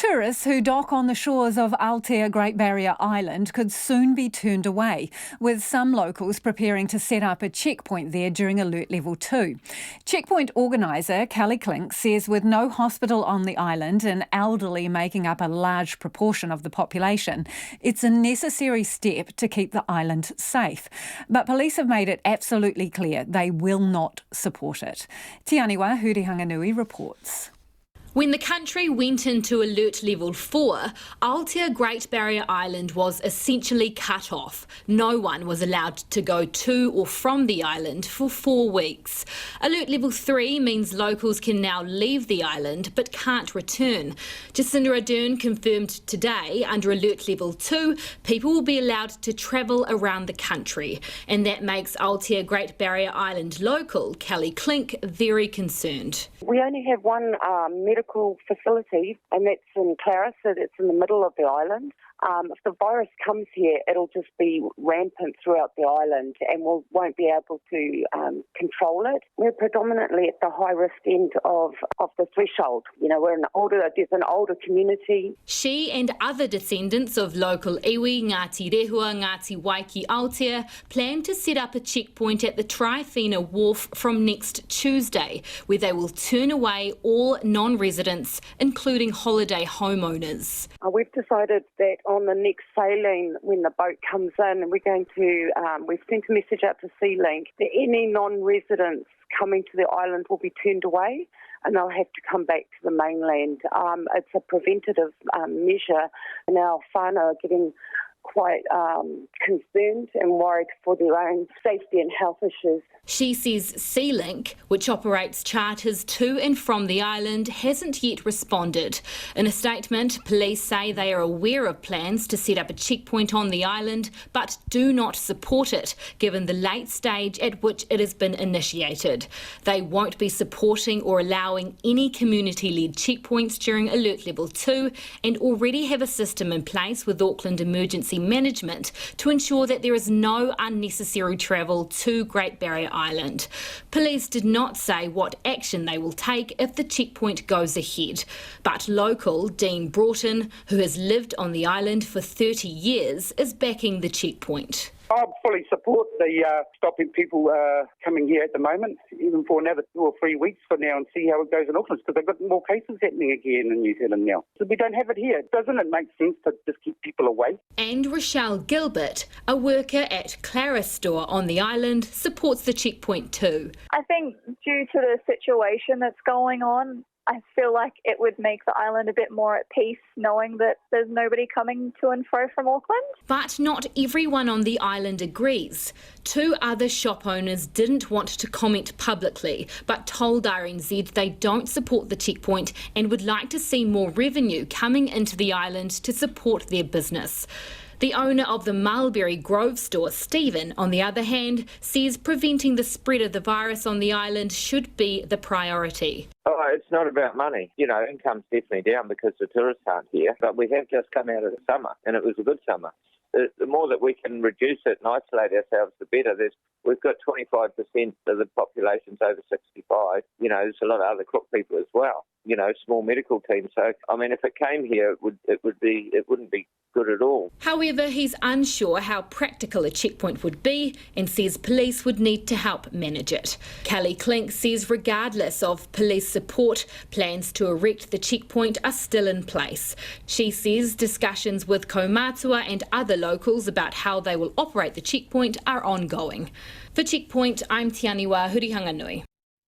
Tourists who dock on the shores of Aotea Great Barrier Island could soon be turned away, with some locals preparing to set up a checkpoint there during Alert Level 2. Checkpoint organiser Kelly Klink says with no hospital on the island and elderly making up a large proportion of the population, it's a necessary step to keep the island safe. But police have made it absolutely clear they will not support it. Aniwa Hurihanganui reports. When the country went into Alert Level 4, Aotea Great Barrier Island was essentially cut off. No one was allowed to go to or from the island for 4 weeks. Alert Level 3 means locals can now leave the island but can't return. Jacinda Ardern confirmed today under Alert Level 2, people will be allowed to travel around the country. And that makes Aotea Great Barrier Island local Kelly Klink very concerned. We only have one medical facility, and that's in Clarissa, so that's in the middle of the island. If the virus comes here, it'll just be rampant throughout the island and we won't be able to control it. We're predominantly at the high-risk end of the threshold. You know, there's an older community. She and other descendants of local iwi, Ngāti Rehua, Ngāti Waiki Aotea plan to set up a checkpoint at the Tryphena wharf from next Tuesday, where they will turn away all non-residents, including holiday homeowners. We've decided that on the next sailing, when the boat comes in, we're going to, we've sent a message out to Sea-Link that any non-residents coming to the island will be turned away and they'll have to come back to the mainland. It's a preventative measure, and our whānau are getting quite concerned and worried for their own safety and health issues. She says Sea-Link, which operates charters to and from the island, hasn't yet responded. In a statement, police say they are aware of plans to set up a checkpoint on the island, but do not support it, given the late stage at which it has been initiated. They won't be supporting or allowing any community-led checkpoints during Alert Level 2 and already have a system in place with Auckland Emergency Management to ensure that there is no unnecessary travel to Great Barrier Island. Police did not say what action they will take if the checkpoint goes ahead, but local Dean Broughton, who has lived on the island for 30 years, is backing the checkpoint. I fully support the stopping people coming here at the moment, even for another 2 or 3 weeks for now, and see how it goes in Auckland, because they've got more cases happening again in New Zealand now. So we don't have it here. Doesn't it make sense to just keep people away? And Rochelle Gilbert, a worker at Claris store on the island, supports the checkpoint too. I think due to the situation that's going on, I feel like it would make the island a bit more at peace knowing that there's nobody coming to and fro from Auckland. But not everyone on the island agrees. 2 other shop owners didn't want to comment publicly, but told RNZ they don't support the checkpoint and would like to see more revenue coming into the island to support their business. The owner of the Mulberry Grove store, Stephen, on the other hand, says preventing the spread of the virus on the island should be the priority. Oh, it's not about money. You know, income's definitely down because the tourists aren't here, but we have just come out of the summer, and it was a good summer. The more that we can reduce it and isolate ourselves, the better. We've got 25% of the population's over 65. You know, there's a lot of other cook people as well. You know, small medical teams. So, I mean, if it came here, it wouldn't be good at all. However, he's unsure how practical a checkpoint would be and says police would need to help manage it. Kelly Klink says regardless of police support, plans to erect the checkpoint are still in place. She says discussions with Kaumatua and other locals about how they will operate the checkpoint are ongoing. For Checkpoint, I'm Aniwa Hurihanganui.